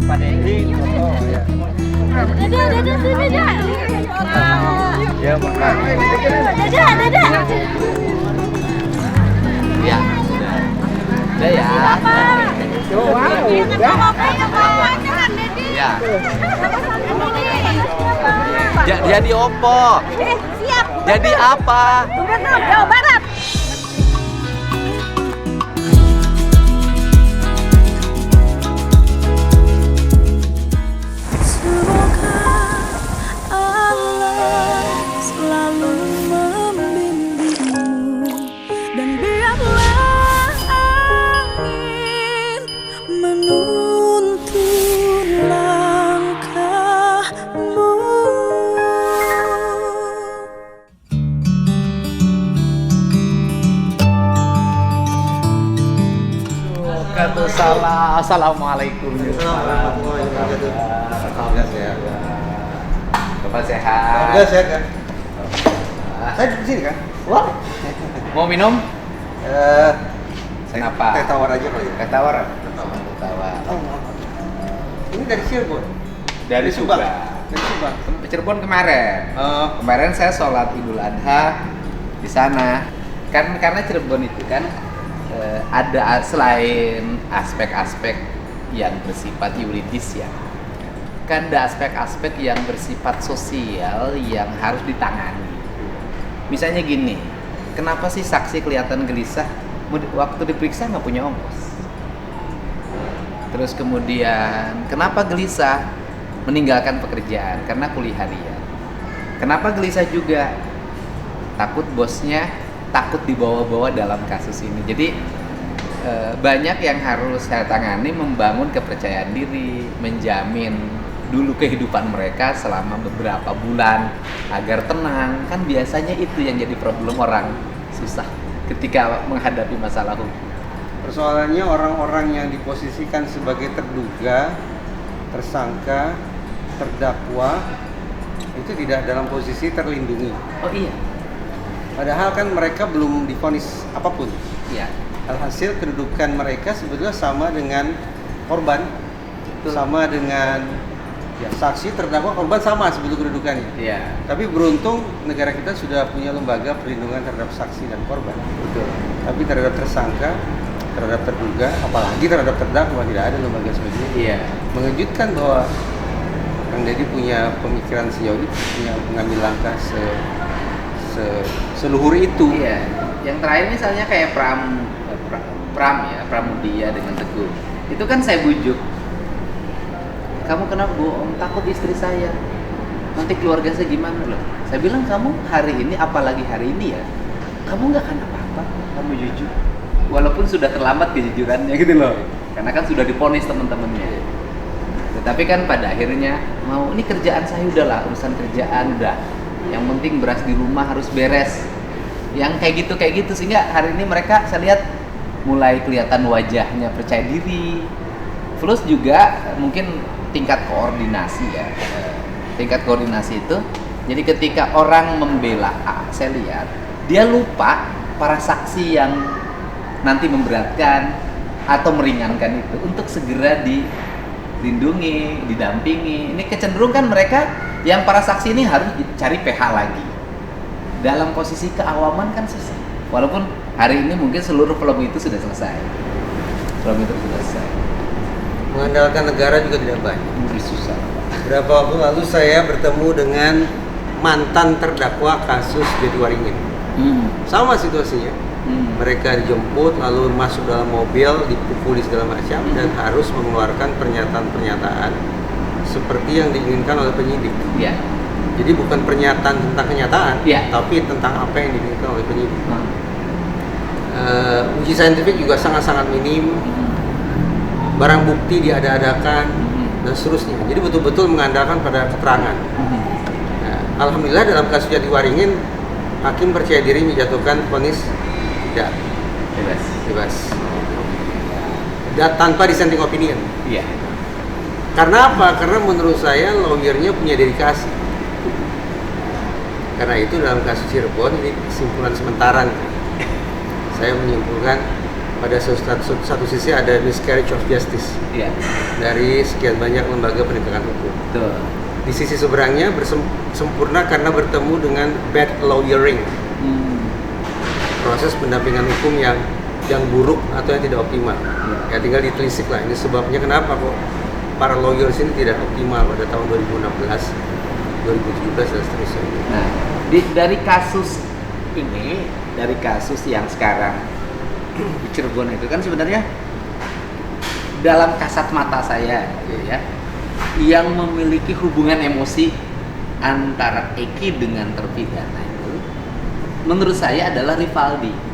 Pak Dedi foto ya. Dada sini dah. Ya makanya. Dada. Ya. Udah ya. Ya. Jadi opo? Siap. Jadi apa? Gubernur Jawa Barat. Selalu membimbingmu dan biarlah angin menuntun langkahmu. Salam. Assalamualaikum. Bapak sehat. Enggak sehat kan? Saya di sini kan? Wah. Mau minum? Kenapa? Teh tawar aja kali ya. Teh tawar. Teh tawar. Teh tawar. Ini dari Cirebon. Dari Subang. Subang. Dari Subang. Cirebon kemarin. Kemarin saya sholat Idul Adha di sana. Kan karena Cirebon itu kan ada selain aspek-aspek yang bersifat yuridis ya, kan ada aspek-aspek yang bersifat sosial yang harus ditangani. Misalnya gini, kenapa sih saksi kelihatan gelisah waktu diperiksa nggak punya ongkos? Terus kemudian kenapa gelisah meninggalkan pekerjaan karena kuliah harian? Kenapa gelisah juga? Takut bosnya takut dibawa-bawa dalam kasus ini. Jadi banyak yang harus saya tangani, membangun kepercayaan diri, menjamin dulu kehidupan mereka selama beberapa bulan agar tenang. Kan biasanya itu yang jadi problem orang susah ketika menghadapi masalah hukum. Persoalannya orang-orang yang diposisikan sebagai terduga, tersangka, terdakwa itu tidak dalam posisi terlindungi. Oh iya. Padahal kan mereka belum divonis apapun. Iya. Alhasil kedudukan mereka sebetulnya sama dengan korban, Betul. sama dengan ya, saksi, terdakwa, korban sama sebetulnya kedudukannya. Iya. Tapi beruntung negara kita sudah punya lembaga perlindungan terhadap saksi dan korban. Betul. Tapi terhadap tersangka, terhadap terduga, apalagi terhadap terdakwa tidak ada lembaga seperti ini. Iya. Mengejutkan bahwa Kang Deddy punya pemikiran sejauh itu, punya mengambil langkah seluhur itu. Iya. Yang terakhir misalnya kayak Pramudia dengan Teguh. Itu kan saya bujuk. Kamu kenapa bohong? Takut istri saya. Nanti keluarga saya gimana loh? Saya bilang kamu hari ini, apalagi hari ini ya, kamu nggak akan apa-apa. Kamu jujur. Walaupun sudah terlambat kejujurannya gitu loh. Karena kan sudah diponis teman-temannya. Tetapi kan pada akhirnya mau ini kerjaan saya udahlah, urusan kerjaan udah. Yang penting beras di rumah harus beres. Yang kayak gitu sehingga hari ini mereka saya lihat mulai kelihatan wajahnya percaya diri. Plus juga mungkin tingkat koordinasi ya. Tingkat koordinasi itu jadi ketika orang membela A, saya lihat dia lupa para saksi yang nanti memberatkan atau meringankan itu untuk segera dilindungi, didampingi. Ini kecenderungan kan mereka yang para saksi ini harus cari PH lagi. Dalam posisi keawaman kan susah. Walaupun hari ini mungkin seluruh problem itu sudah selesai. Problem itu selesai. Mengandalkan negara juga tidak banyak. Mungkin susah. Beberapa waktu lalu saya bertemu dengan mantan terdakwa kasus Jatiwaringin. Sama situasinya. Mereka dijemput lalu masuk dalam mobil, dipukuli segala macam dan harus mengeluarkan pernyataan-pernyataan seperti yang diinginkan oleh penyidik. Iya. Jadi bukan pernyataan tentang kenyataan, Iya. tapi tentang apa yang diinginkan oleh penyidik. Uji saintifik juga sangat-sangat minim, barang bukti diada-adakan dan seterusnya. Jadi betul-betul mengandalkan pada keterangan. Nah, alhamdulillah dalam kasus Jatiwaringin hakim percaya diri menjatuhkan vonis tidak bebas. Dan tanpa dissenting opinion. Iya. Karena apa? Karena menurut saya lawyernya punya dedikasi. Karena itu dalam kasus Cirebon ini kesimpulan sementara nih. Saya menyimpulkan pada satu sisi ada miscarriage of justice Iya. dari sekian banyak lembaga penegakan hukum. Betul. Di sisi seberangnya sempurna karena bertemu dengan bad lawyering, proses pendampingan hukum yang buruk atau yang tidak optimal. Ya tinggal ditelisik lah, ini sebabnya kenapa kok para lawyers ini tidak optimal pada tahun 2016, 2017 dan seterusnya. Nah, dari kasus ini, dari kasus yang sekarang di Cirebon itu kan sebenarnya dalam kasat mata saya gitu ya, yang memiliki hubungan emosi antara Eki dengan terpidana itu menurut saya adalah Rivaldi.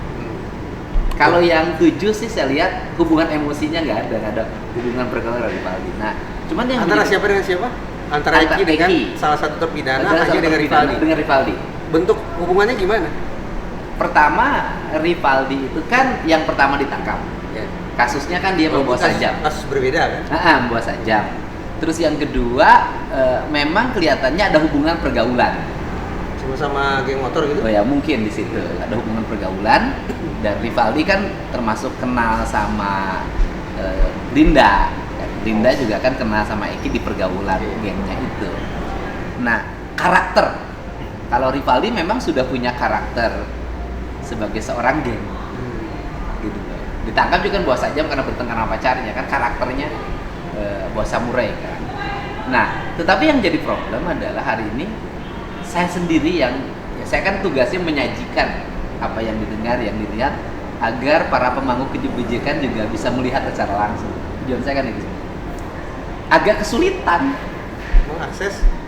Kalau yang 7 sih saya lihat hubungan emosinya nggak ada hubungan pergaulan Rivaldi. Nah, cuman yang Antara siapa dengan siapa? Antara Eki dengan salah satu terpidana, hanya dengan Rivaldi. Dengan Rivaldi. Bentuk hubungannya gimana? Pertama, Rivaldi itu kan yang pertama ditangkap. Ya. Kasusnya kan dia membawa sajam. Kasus berbeda kan? Membawa sajam. Terus yang kedua, memang kelihatannya ada hubungan pergaulan. Sama geng motor gitu? Oh ya, mungkin di situ ada hubungan pergaulan. Dan Rivaldi kan termasuk kenal sama Linda. Linda juga kan kenal sama Eki di pergaulan gengnya itu. Nah, karakter. Kalau Rivaldi memang sudah punya karakter sebagai seorang geng. Gitu. Ditangkap juga kan bawa sajam karena bertengkar sama pacarnya kan, karakternya bawa samurai kan. Nah, tetapi yang jadi problem adalah hari ini saya sendiri yang saya kan tugasnya menyajikan apa yang didengar, yang dilihat agar para pemangku kebijakan juga bisa melihat secara langsung. Tujuan saya kan itu. Agak kesulitan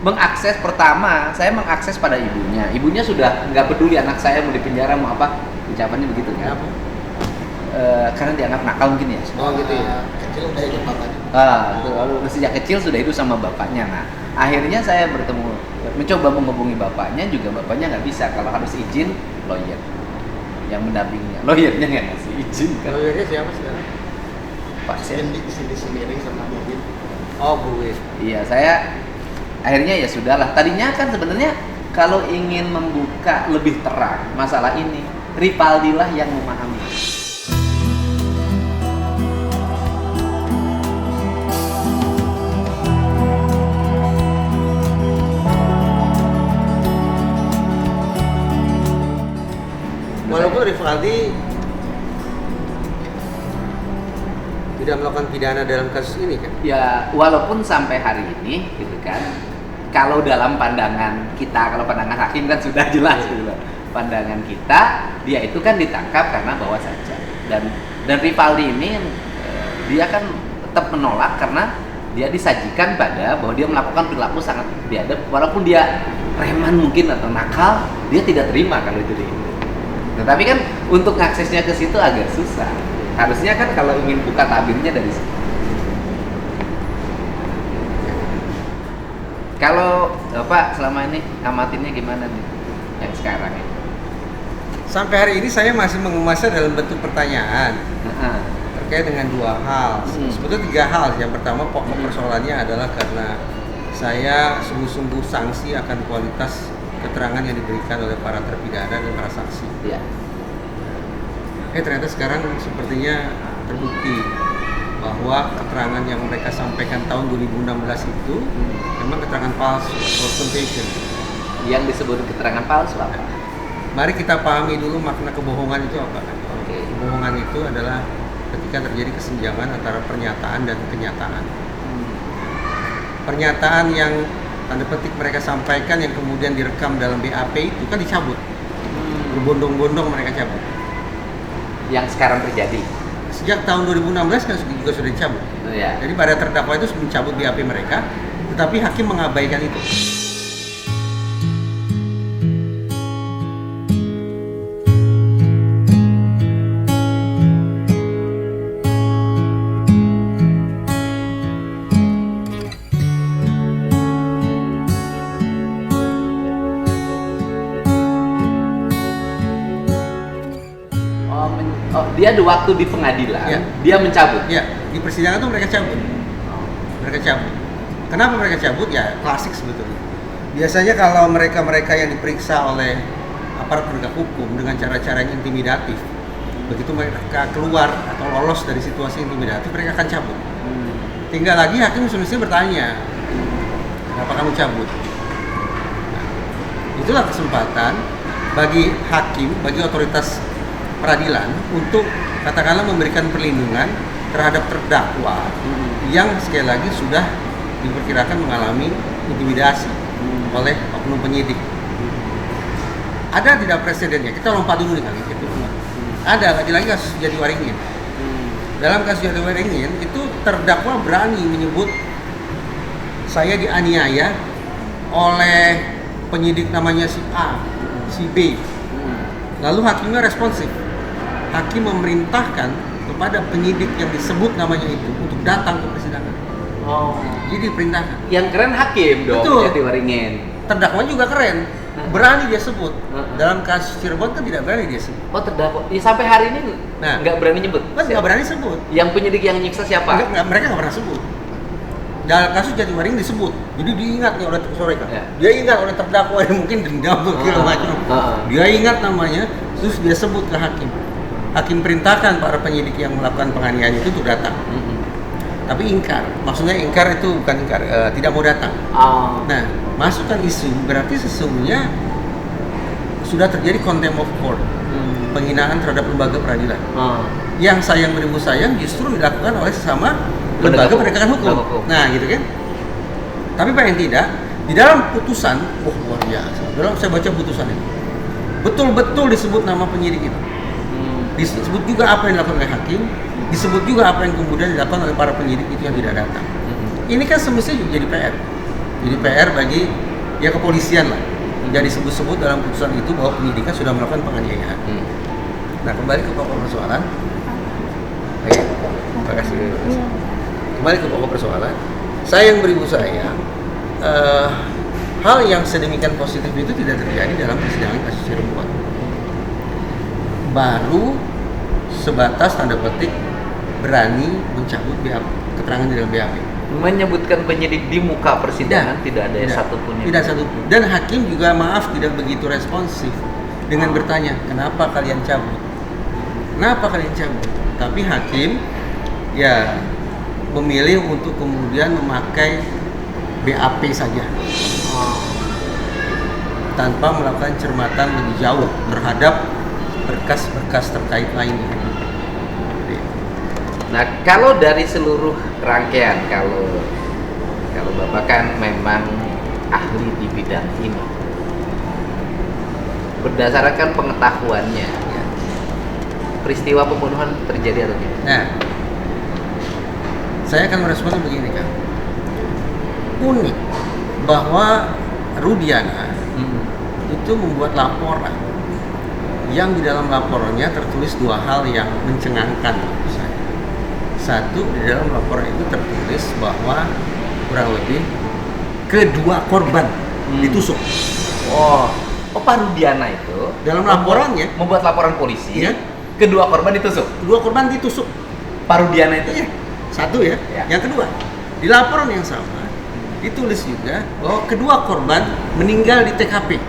mengakses. Pertama, saya mengakses pada ibunya. Ibunya sudah nggak peduli anak saya mau dipenjara mau apa, ucapannya begitu kan? Karena dianggap nakal mungkin ya. Oh gitu ya. Kecil udah ikut bapaknya. Lalu sejak kecil sudah itu sama bapaknya. Nah, akhirnya saya mencoba menghubungi bapaknya, juga bapaknya nggak bisa kalau harus izin lawyer yang mendampinginya. Lawyernya nggak ngasih izin kan? Lawyernya siapa sekarang? Pak Cindy sendiri sama Bobin. Oh, Bu Win. Iya, saya akhirnya ya sudahlah. Tadinya kan sebenarnya kalau ingin membuka lebih terang masalah ini, Rivaldi lah yang memahami. Walaupun Rivaldi tidak melakukan pidana dalam kasus ini kan? Ya, walaupun sampai hari ini gitu kan, kalau dalam pandangan kita, kalau pandangan hakim kan sudah jelas gitu loh. Pandangan kita, dia itu kan ditangkap karena bawa sajam. Dan Rivaldi ini dia kan tetap menolak karena dia disajikan pada bahwa dia melakukan perilaku sangat biadab, walaupun dia preman mungkin atau nakal, dia tidak terima kalau itu dia. Tetapi kan untuk aksesnya ke situ agak susah. Harusnya kan kalau ingin buka tabirnya dari situ. Kalau Bapak selama ini amatinnya gimana nih yang sekarang ini? Sampai hari ini saya masih mengemasnya dalam bentuk pertanyaan terkait dengan dua hal. Sebetulnya 3 hal. Yang pertama, pokok persoalannya adalah karena saya sungguh-sungguh sanksi akan kualitas keterangan yang diberikan oleh para terpidana dan para saksi. Ya. Ternyata sekarang sepertinya terbukti bahwa keterangan yang mereka sampaikan tahun 2016 itu memang keterangan palsu, false confession. Yang disebut keterangan palsu apa? Mari kita pahami dulu makna kebohongan itu apa. Oke. Kebohongan itu adalah ketika terjadi kesenjangan antara pernyataan dan kenyataan. Pernyataan yang tanda petik mereka sampaikan yang kemudian direkam dalam BAP itu kan dicabut. Berbondong-bondong mereka cabut. Yang sekarang terjadi. Sejak tahun 2016 kan juga sudah dicabut. Itu ya. Jadi pada terdakwa itu mencabut BAP mereka, tetapi hakim mengabaikan itu. Dia ada waktu di pengadilan, Ya. dia mencabut. Ya, di persidangan tuh mereka cabut. Mereka cabut. Kenapa mereka cabut? Ya, klasik sebetulnya. Biasanya kalau mereka yang diperiksa oleh aparat penegak hukum dengan cara-cara yang intimidatif, begitu mereka keluar atau lolos dari situasi intimidatif, mereka akan cabut. Tinggal lagi hakim semestinya bertanya, kenapa kamu cabut? Nah, itulah kesempatan bagi hakim, bagi otoritas peradilan untuk katakanlah memberikan perlindungan terhadap terdakwa yang sekali lagi sudah diperkirakan mengalami intimidasi oleh oknum penyidik. Ada tidak presidennya? Kita lompat dulu nih kali itu. Ada lagi-lagi kasus Jatiwaringin. Dalam kasus Jatiwaringin itu terdakwa berani menyebut saya dianiaya oleh penyidik namanya si A, si B. Lalu hakimnya responsif. Hakim memerintahkan kepada penyidik yang disebut namanya itu untuk datang ke persidangan. Oh. Jadi diperintahkan. Yang keren hakim dong, Betul. Jatiwaringin. Terdakwa juga keren. Berani dia sebut. Dalam kasus Cirebon kan tidak berani dia sebut. Oh, terdakwa. Ya, sampai hari ini nggak berani nyebut. Kan nggak berani sebut. Yang penyidik yang nyiksa siapa? Mereka nggak pernah sebut. Dalam kasus Jatiwaringin disebut. Jadi diingat nih oleh Ya. Dia ingat oleh terdakwa yang mungkin dendam segala macam. Dia ingat namanya, terus dia sebut ke hakim. Hakim perintahkan para penyidik yang melakukan penganiayaan itu untuk datang. Tapi ingkar. Maksudnya ingkar itu bukan ingkar, tidak mau datang. Nah, masukkan isu berarti sesungguhnya sudah terjadi contempt of court, penghinaan terhadap lembaga peradilan. Yang sayang beribu sayang justru dilakukan oleh sesama lembaga penegakan hukum. Nah, gitu kan? Tapi paling tidak di dalam putusan, luar biasa. Dalam saya baca putusan itu, betul-betul disebut nama penyidik itu. Disebut juga apa yang dilakukan oleh hakim, disebut juga apa yang kemudian dilakukan oleh para penyidik itu yang tidak datang. Ini kan semestinya juga jadi PR. Jadi PR bagi ya kepolisian lah. Jadi disebut-sebut dalam putusan itu bahwa penyidikan sudah melakukan penganiayaan. Nah, kembali ke pokok persoalan. Oke, terima kasih. Kembali ke pokok persoalan. Sayang beribu sayang, hal yang sedemikian positif itu tidak terjadi dalam persidangan kasus Cirebon. Baru sebatas tanda petik berani mencabut BAP, keterangan di dalam BAP. Menyebutkan penyidik di muka persidangan tidak ada satupun. Tidak satupun. Dan hakim juga maaf tidak begitu responsif dengan bertanya, kenapa kalian cabut? Kenapa kalian cabut? Tapi hakim ya memilih untuk kemudian memakai BAP saja. Tanpa melakukan cermatan lebih jauh terhadap berkas-berkas terkait lainnya. Nah, kalau dari seluruh rangkaian, kalau Bapak kan memang ahli di bidang ini, berdasarkan pengetahuannya, peristiwa pembunuhan terjadi atau tidak? Nah, saya akan merespon begini kan, unik bahwa Rudiana itu membuat laporan yang di dalam laporannya tertulis dua hal yang mencengangkan menurut saya. Satu, di dalam laporan itu tertulis bahwa kurang lebih kedua korban ditusuk. Oh, Pak Rudiana itu Dalam laporannya membuat laporan polisi. Iya. Kedua korban ditusuk. kedua korban ditusuk. Pak Rudiana itu Iya. Satu ya. Ya. Yang kedua, di laporan yang sama ditulis juga bahwa kedua korban meninggal di TKP.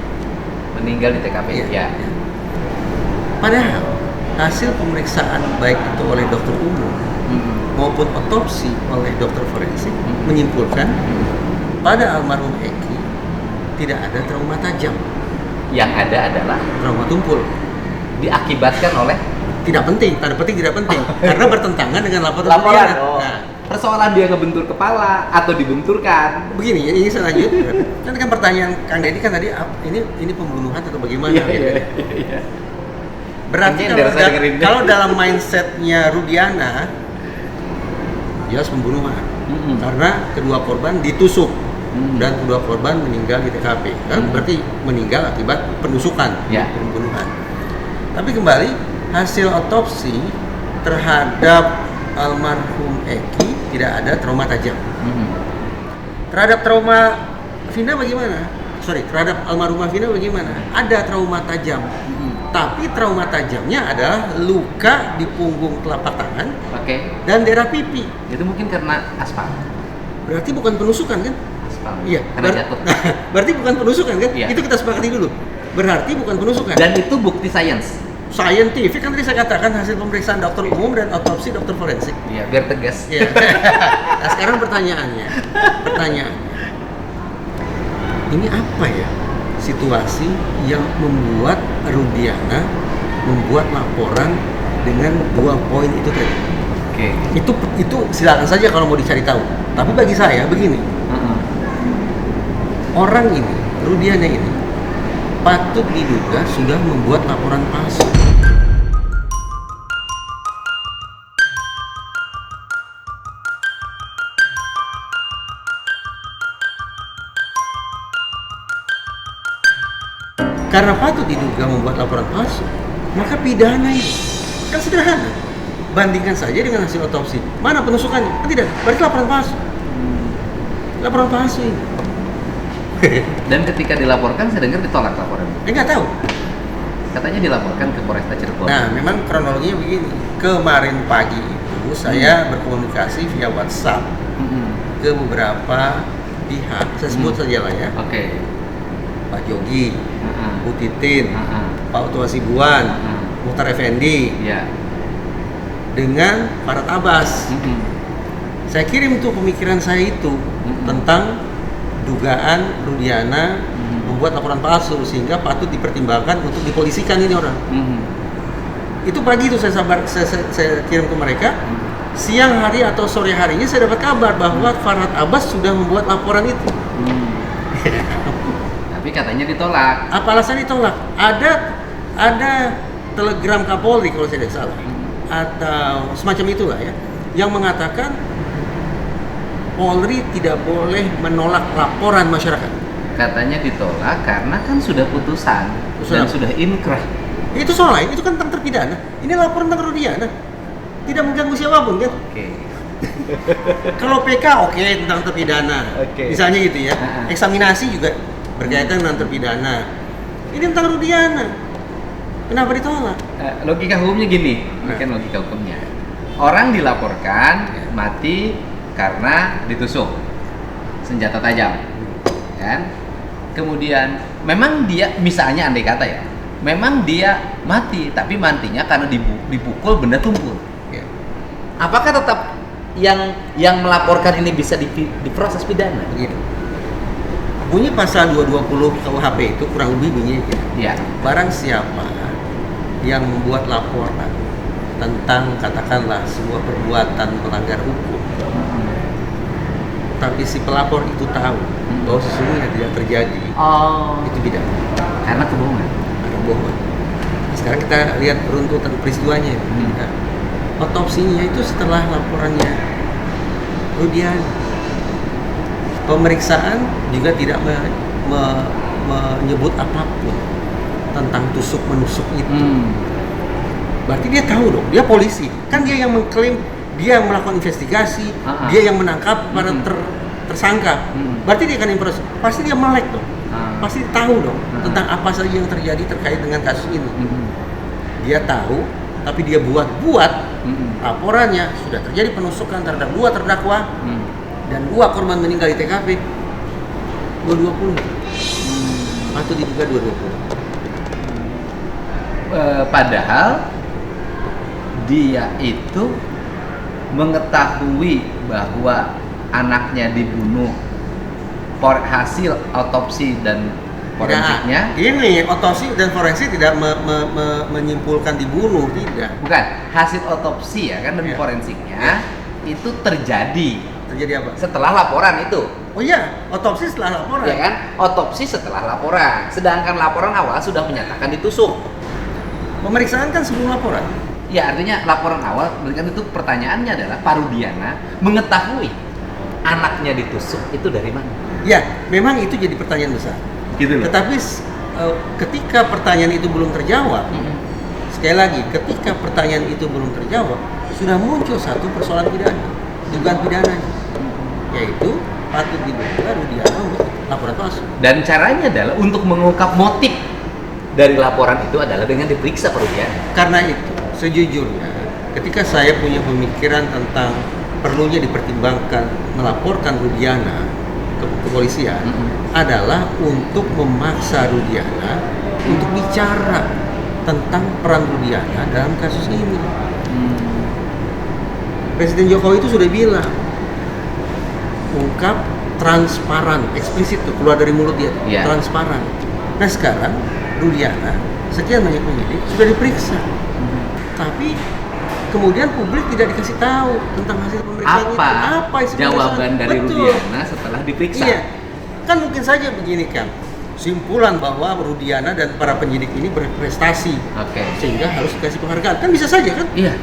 meninggal di TKP. Iya. Padahal hasil pemeriksaan baik itu oleh dokter umum maupun otopsi oleh dokter forensik menyimpulkan pada almarhum Eki tidak ada trauma tajam. Yang ada adalah Trauma tumpul. diakibatkan oleh Tidak penting, tanda petik tidak penting karena bertentangan dengan laporan. laporan. Rudiana. Oh. Nah, Persoalan dia ngebentur kepala atau dibenturkan. begini ya, ini saya lanjut. Kan pertanyaan Kang Deddy kan tadi ini pembunuhan atau bagaimana? Iya. Berarti Ini yang harus saya dengerin. kalau dalam mindsetnya Rudiana, jelas pembunuhan. Karena kedua korban ditusuk dan kedua korban meninggal di TKP. Kan berarti meninggal akibat penusukan, Ya. pembunuhan. Tapi kembali hasil otopsi terhadap almarhum Eki tidak ada trauma tajam. Terhadap trauma Vina bagaimana? Terhadap almarhumah Vina bagaimana? Ada trauma tajam. Tapi trauma tajamnya adalah luka di punggung telapak tangan Oke. dan daerah pipi. Itu mungkin karena aspal. Berarti bukan penusukan kan? Aspal. Iya. Karena jatuh. Berarti bukan penusukan kan? Iya. Itu kita sepakati dulu. Berarti bukan penusukan. Dan itu bukti sains. Scientific kan tadi saya katakan hasil pemeriksaan dokter umum dan otopsi dokter forensik. Iya, biar tegas. Iya. Nah, sekarang pertanyaannya, ini apa ya situasi yang membuat Rudiana membuat laporan dengan 2 poin itu tadi? Oke. Itu silakan saja kalau mau dicari tahu. Tapi bagi saya begini, orang ini, Rudiana ini, patut diduga sudah membuat laporan palsu. Karena patut diduga membuat laporan palsu, maka pidana itu kan sederhana. Bandingkan saja dengan hasil otopsi. Mana penusukannya? Kan tidak. Berarti laporan palsu. Laporan palsu ini. Dan ketika dilaporkan, saya dengar ditolak laporan. Nggak tahu. Katanya dilaporkan ke Polresta Cirebon. Nah, memang kronologinya begini. Kemarin pagi itu saya berkomunikasi via WhatsApp ke beberapa pihak. Saya sebut saja lah ya. Oke. Pak Jogi, Bu Titin, Pak Utu Hasibuan, Muhtar Effendi, Iya. dengan Farhad Abbas. Saya kirim tuh pemikiran saya itu tentang dugaan Rudiana membuat laporan palsu sehingga patut dipertimbangkan untuk dipolisikan ini orang. Itu pagi itu saya kirim ke mereka. Siang hari atau sore harinya saya dapat kabar bahwa Farhad Abbas sudah membuat laporan itu. Tapi katanya ditolak. Apa alasan ditolak? Ada telegram Kapolri kalau saya tidak salah, atau semacam itulah ya, yang mengatakan Polri tidak boleh menolak laporan masyarakat. Katanya ditolak karena kan sudah putusan dan sudah inkrah. Itu soal lain, itu kan tentang terpidana. Ini laporan tentang Rudiana, tidak mengganggu siapapun kan? Oke. Kalau PK oke, tentang terpidana, misalnya gitu ya. Eksaminasi juga berkaitan dengan terpidana. Ini tentang Rudiana. Kenapa ditolak? Logika hukumnya gini, ini kan logika hukumnya. Orang dilaporkan mati karena ditusuk senjata tajam, kan? Kemudian memang dia, misalnya andai kata ya, memang dia mati, tapi matinya karena dipukul benda tumpul. Apakah tetap yang melaporkan ini bisa diproses pidana? Gitu. Bunyi pasal 220 KUHP itu kurang lebih bunyinya gitu. Iya. Barang siapa yang membuat laporan tentang katakanlah sebuah perbuatan melanggar hukum, tapi si pelapor itu tahu bahwa sesungguhnya tidak terjadi, itu pidana. Karena kebohongan. Ada bohong. Sekarang kita lihat runtutan peristiwanya. Otopsinya itu setelah laporannya Rudiana. Pemeriksaan juga tidak menyebut apapun tentang tusuk menusuk itu. Berarti dia tahu dong, dia polisi. Kan dia yang mengklaim, dia yang melakukan investigasi, dia yang menangkap para tersangka. Berarti dia akan improses. Pasti dia melek dong. Pasti tahu dong tentang apa saja yang terjadi terkait dengan kasus ini. Dia tahu, tapi dia buat laporannya sudah terjadi penusukan terhadap 2 terdakwa dan 2 korban meninggal di TKP. 220 atau diduga 220. Padahal dia itu mengetahui bahwa anaknya dibunuh, hasil otopsi dan forensiknya. Nah, ini otopsi dan forensik tidak menyimpulkan dibunuh, tidak. Bukan, hasil otopsi ya kan dan forensiknya itu terjadi apa? Setelah laporan itu. Oh iya, otopsi setelah laporan. Ya kan? Otopsi setelah laporan. Sedangkan laporan awal sudah menyatakan ditusuk. Pemeriksaan kan sebelum laporan. Ya, artinya laporan awal, kan itu pertanyaannya adalah Pak Rudiana mengetahui anaknya ditusuk itu dari mana? Ya, memang itu jadi pertanyaan besar. Gitu loh. Tetapi ketika pertanyaan itu belum terjawab, sekali lagi, ketika pertanyaan itu belum terjawab, sudah muncul satu persoalan pidana, dugaan pidananya, yaitu patut diduga Rudiana membuat laporan palsu. Dan caranya adalah untuk mengungkap motif dari laporan itu adalah dengan diperiksa Pak Rudiana. Karena itu, sejujurnya, ketika saya punya pemikiran tentang perlunya dipertimbangkan melaporkan Rudiana ke kepolisian, adalah untuk memaksa Rudiana untuk bicara tentang peran Rudiana dalam kasus ini. Presiden Jokowi itu sudah bilang, ungkap transparan, eksplisit tuh keluar dari mulut dia, Iya. transparan. Nah sekarang Rudiana sekian banyak penyidik sudah diperiksa, tapi kemudian publik tidak dikasih tahu tentang hasil pemeriksaan itu. Apa isi jawaban pemeriksaan? dari Betul. Rudiana setelah diperiksa? Iya, kan mungkin saja begini kan, simpulan bahwa Rudiana dan para penyidik ini berprestasi Oke. sehingga harus dikasih penghargaan, kan bisa saja kan? Iya.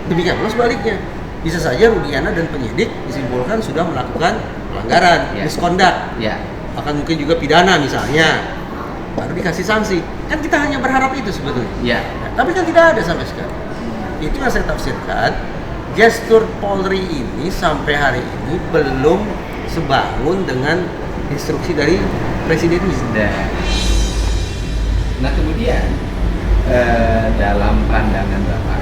Demikian pula sebaliknya, bisa saja Rudiana dan penyidik disimpulkan sudah melakukan pelanggaran, Iya. misconduct, Iya. bahkan mungkin juga pidana misalnya, baru dikasih sanksi. Kan kita hanya berharap itu sebetulnya. Iya. Nah, tapi kan tidak ada sampai sekarang. Itu yang saya tafsirkan, gestur Polri ini sampai hari ini belum sebangun dengan instruksi dari Presiden ini. Nah kemudian dalam pandangan Bapak,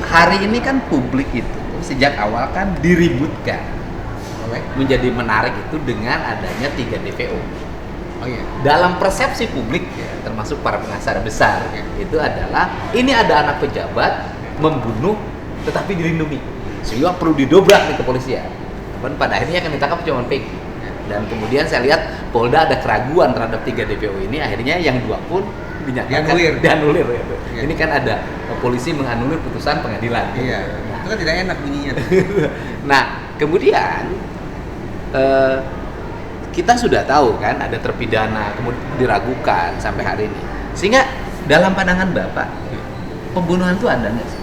hari ini kan publik itu sejak awal kan diributkan menjadi menarik itu dengan adanya 3 DPO. Oh iya. Dalam persepsi publik ya, termasuk para pengacara besar ya, itu adalah ini ada anak pejabat membunuh tetapi dilindungi sehingga perlu didobrak nih kepolisian. Dan pada akhirnya akan ditangkap cuma Peggy. Dan kemudian saya lihat Polda ada keraguan terhadap 3 DPO ini, akhirnya yang 2 pun dinyatakan dianulir ya. Ya. Ini kan ada polisi menganulir putusan pengadilan. Iya. Itu kan tidak enak bunyinya. Nah, kemudian kita sudah tahu kan ada terpidana kemudian diragukan sampai hari ini. Sehingga dalam pandangan Bapak, pembunuhan itu ada nggak sih?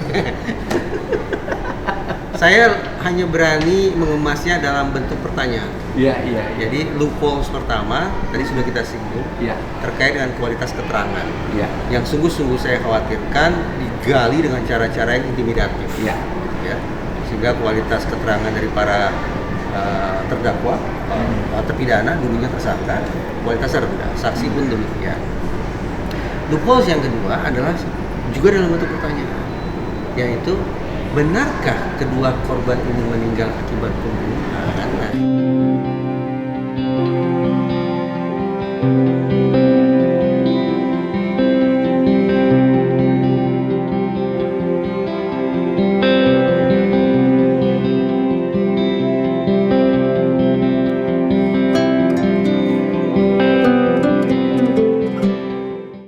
Saya hanya berani mengemasnya dalam bentuk pertanyaan. Iya. Jadi loopholes pertama tadi sudah kita singgung Iya. terkait dengan kualitas keterangan. Iya. Yang sungguh-sungguh saya khawatirkan digali dengan cara-cara yang intimidatif. Iya. Ya, sehingga kualitas keterangan dari para terdakwa, terpidana, dulunya tersangka, kualitasnya rendah. Saksi pun demikian. Loopholes yang kedua adalah juga dalam bentuk pertanyaan, yaitu benarkah kedua korban ini meninggal akibat pembunuhan? Nah,